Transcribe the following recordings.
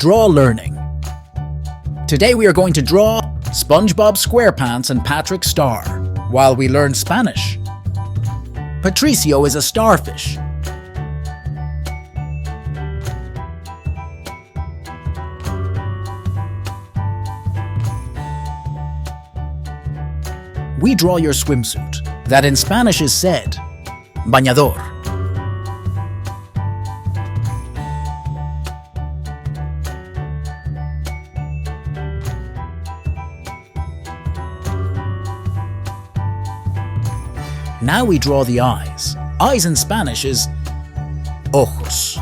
Draw Learning. Today we are going to draw SpongeBob SquarePants and Patrick Star, while we learn Spanish. Patricio is a starfish. We draw your swimsuit, that in Spanish is said, bañador. Now we draw the eyes. Eyes in Spanish is OJOS.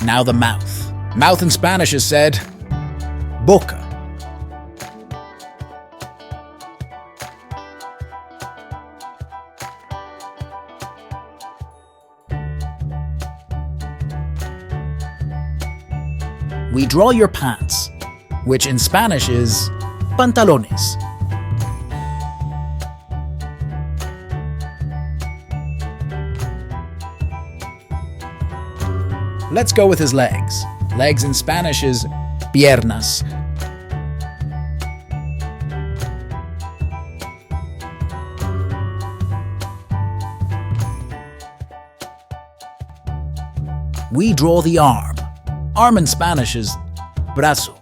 Now the mouth. Mouth in Spanish is said, BOCA. We draw your pants, which in Spanish is pantalones. Let's go with his legs. Legs in Spanish is PIERNAS. We draw the arm. Arm in Spanish is BRAZO.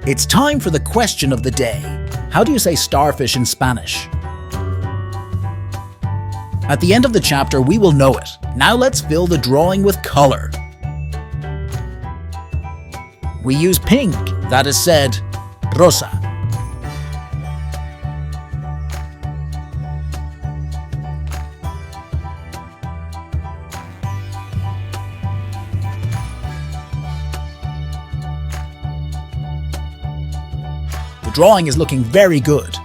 It's time for the question of the day. How do you say starfish in Spanish? At the end of the chapter, we will know it. Now let's fill the drawing with color. We use pink, that is said, ROSA. The drawing is looking very good.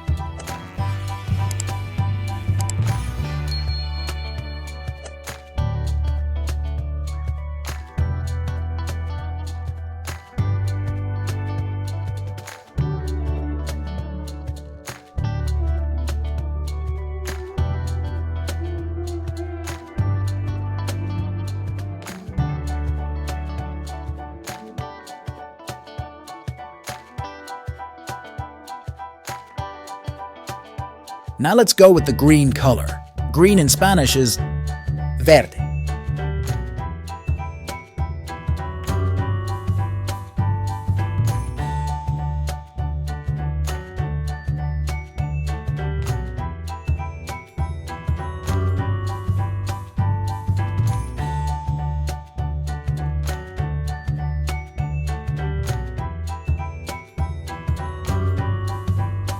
Now let's go with the green color. Green in Spanish is VERDE.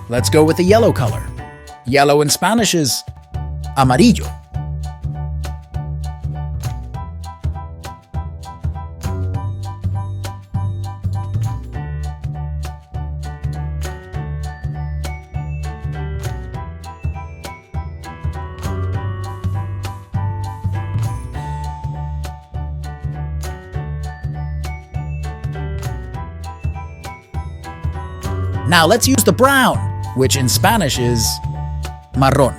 Let's go with the yellow color. Yellow in Spanish is AMARILLO. Now let's use the brown, which in Spanish is MARRON.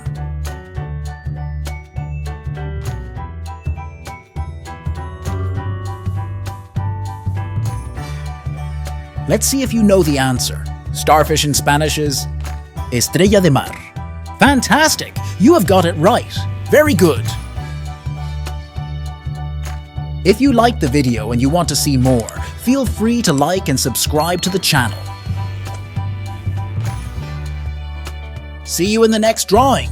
Let's see if you know the answer. Starfish in Spanish is Estrella de Mar. Fantastic! You have got it right. Very good. If you liked the video and you want to see more, feel free to like and subscribe to the channel. See you in the next drawing.